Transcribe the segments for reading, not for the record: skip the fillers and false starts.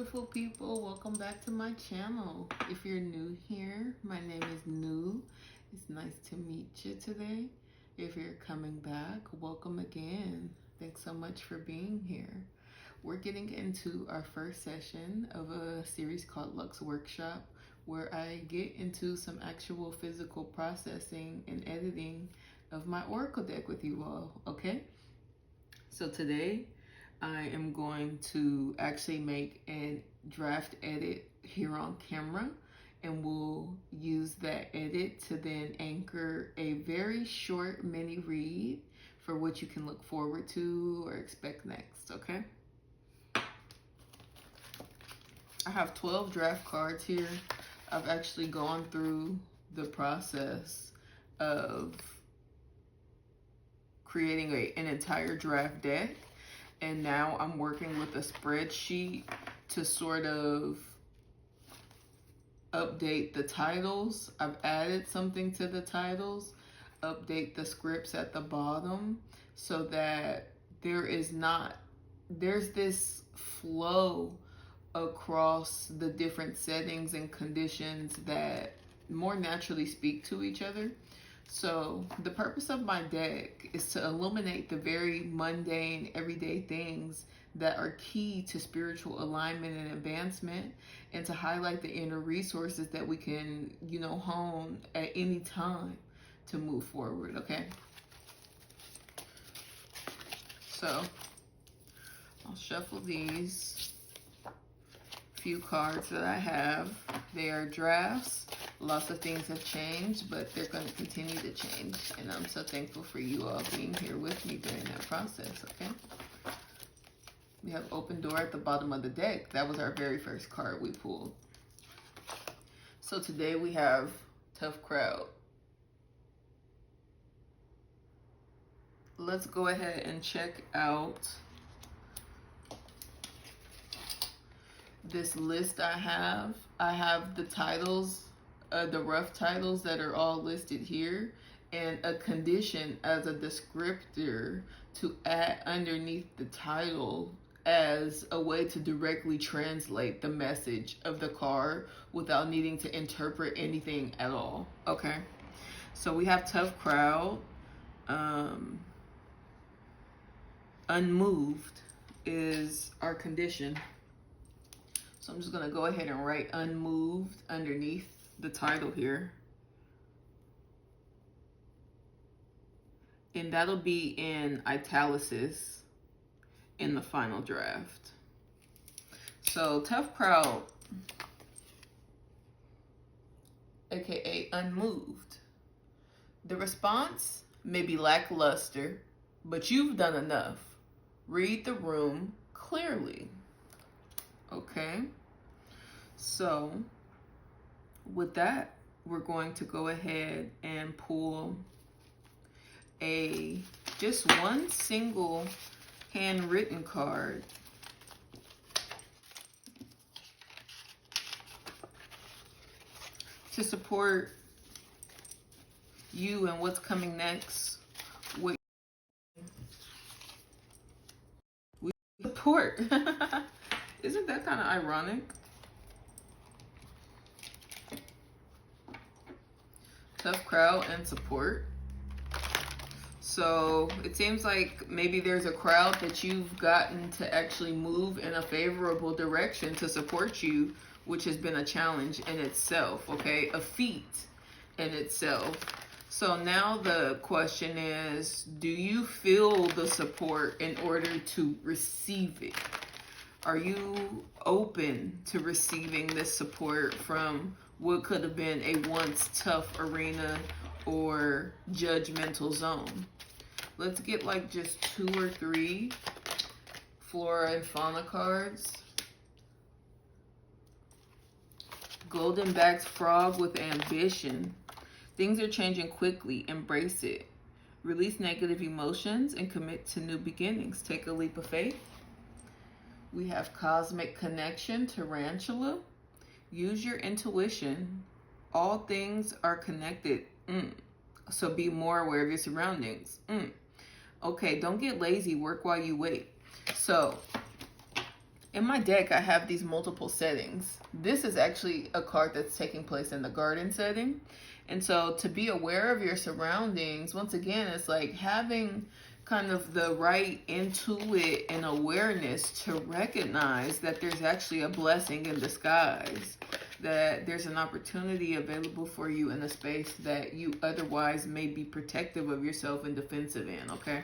beautiful people. Welcome back to my channel. If you're new here, my name is New. It's nice to meet you today. If you're coming back, welcome again. Thanks so much for being here. We're getting into our first session of a series called Luxe Workshop, where I get into some actual physical processing and editing of my Oracle deck with you all, okay? So today, I am going to actually make a draft edit here on camera, and we'll use that edit to then anchor a very short mini read for what you can look forward to or expect next, okay? I have 12 draft cards here. I've actually gone through the process of creating an entire draft deck. And now I'm working with a spreadsheet to sort of update the titles. I've added something to the titles, update the scripts at the bottom so that there's this flow across the different settings and conditions that more naturally speak to each other. So the purpose of my deck is to illuminate the very mundane, everyday things that are key to spiritual alignment and advancement, and to highlight the inner resources that we can, hone at any time to move forward, okay? So I'll shuffle these few cards that I have. They are drafts. Lots of things have changed, but they're going to continue to change. And I'm so thankful for you all being here with me during that process, okay? We have Open Door at the bottom of the deck. That was our very first card we pulled. So today we have Tough Crowd. Let's go ahead and check out this list I have. I have the titles, the rough titles that are all listed here, and a condition as a descriptor to add underneath the title as a way to directly translate the message of the card without needing to interpret anything at all, okay? So we have Tough Crowd. Unmoved is our condition. So I'm just going to go ahead and write unmoved underneath the title here. And that'll be in italics in the final draft. So Tough Crowd, aka unmoved. The response may be lackluster, but you've done enough. Read the room clearly. Okay, so with that, we're going to go ahead and pull just one single handwritten card to support you and what's coming next. What we support. Isn't that kind of ironic? Tough crowd and support. So it seems like maybe there's a crowd that you've gotten to actually move in a favorable direction to support you, which has been a challenge in itself, okay? A feat in itself. So now the question is, do you feel the support in order to receive it? Are you open to receiving this support from what could have been a once tough arena or judgmental zone? Let's get like just 2 or 3 flora and fauna cards. Golden backed frog with ambition. Things are changing quickly. Embrace it. Release negative emotions and commit to new beginnings. Take a leap of faith. We have cosmic connection, tarantula. Use your intuition. All things are connected. So be more aware of your surroundings. Okay, don't get lazy. Work while you wait. So In my deck, I have these multiple settings. This is actually a card that's taking place in the garden setting. And so to be aware of your surroundings, once again, it's like having kind of the right intuit and awareness to recognize that there's actually a blessing in disguise, that there's an opportunity available for you in a space that you otherwise may be protective of yourself and defensive in, okay?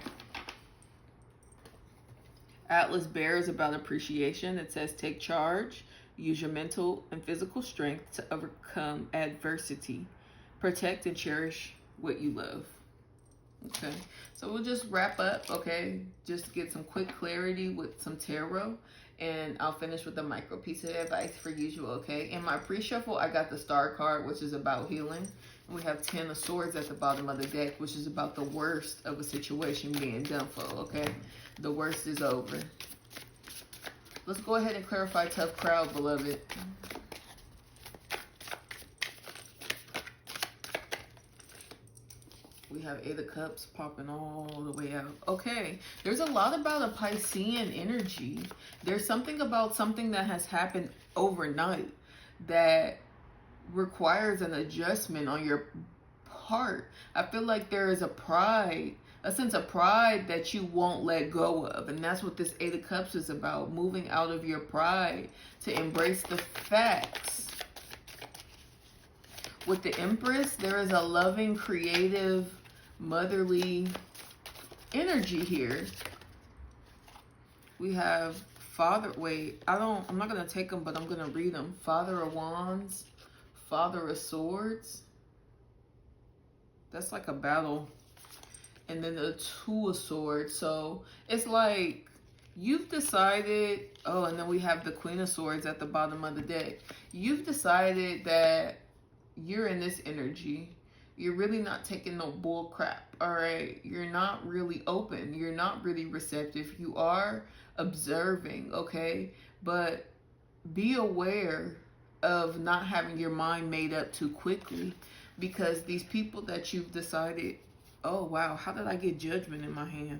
Atlas Bear is about appreciation. It says take charge, use your mental and physical strength to overcome adversity, protect and cherish what you love. Okay, so we'll just wrap up, okay? Just get some quick clarity with some tarot, and I'll finish with a micro piece of advice for usual, okay? In my pre-shuffle, I got the Star card, which is about healing. We have 10 of Swords at the bottom of the deck, which is about the worst of a situation being done for, okay? The worst is over. Let's go ahead and clarify tough crowd, beloved. We have Eight of Cups popping all the way out. Okay, there's a lot about a Piscean energy. There's something about something that has happened overnight that requires an adjustment on your part. I feel like there is a sense of pride that you won't let go of. And that's what this Eight of Cups is about, moving out of your pride to embrace the facts. With the Empress, there is a loving, creative, motherly energy here. We have I'm not going to take them, but I'm going to read them. Father of Wands, Father of Swords. That's like a battle. And then the Two of Swords. So it's like you've decided, and then we have the Queen of Swords at the bottom of the deck. You've decided that you're in this energy. You're really not taking no bull crap, all right? You're not really open. You're not really receptive. You are observing, okay? But be aware of not having your mind made up too quickly, because these people that you've decided, oh wow, how did I get Judgment in my hand?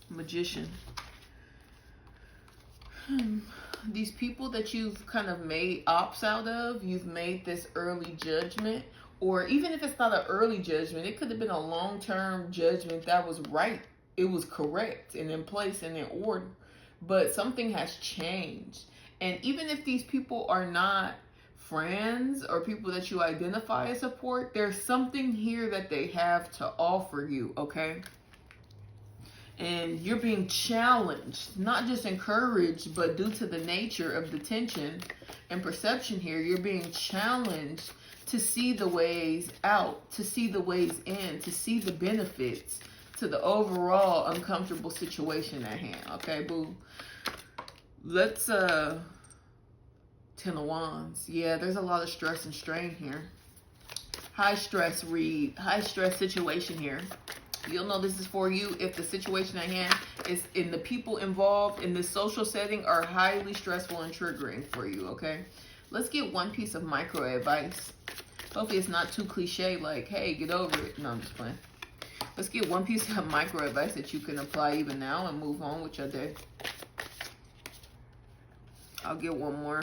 Magician. These people that you've kind of made ops out of, you've made this early judgment, or even if it's not an early judgment, it could have been a long-term judgment that was right. It was correct and in place and in order, but something has changed. And even if these people are not friends or people that you identify as support, there's something here that they have to offer you, okay? And you're being challenged, not just encouraged, but due to the nature of the tension and perception here, you're being challenged to see the ways out, to see the ways in, to see the benefits to the overall uncomfortable situation at hand. Okay, boo. Let's, 10 of Wands. Yeah, there's a lot of stress and strain here. High stress situation here. You'll know this is for you if the situation at hand is in the people involved in this social setting are highly stressful and triggering for you, okay? Let's get one piece of micro advice. Hopefully it's not too cliche like, hey, get over it. No, I'm just playing. Let's get one piece of micro advice that you can apply even now and move on with your day. I'll get one more.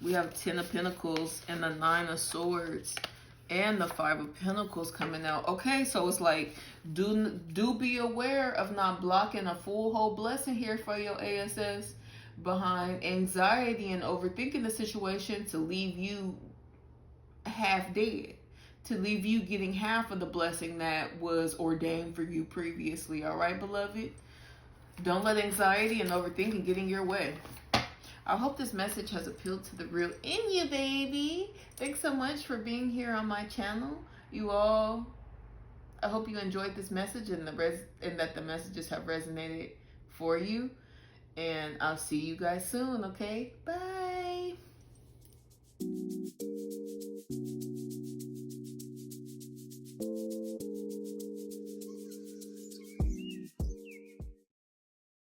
We have 10 of Pentacles and the 9 of Swords and the 5 of Pentacles coming out. Okay, so it's like, do be aware of not blocking a full whole blessing here for your ASS behind anxiety and overthinking the situation to leave you half dead, to leave you getting half of the blessing that was ordained for you previously. All right, beloved? Don't let anxiety and overthinking get in your way. I hope this message has appealed to the real in you, baby. Thanks so much for being here on my channel. You all, I hope you enjoyed this message and that the messages have resonated for you. And I'll see you guys soon, okay? Bye.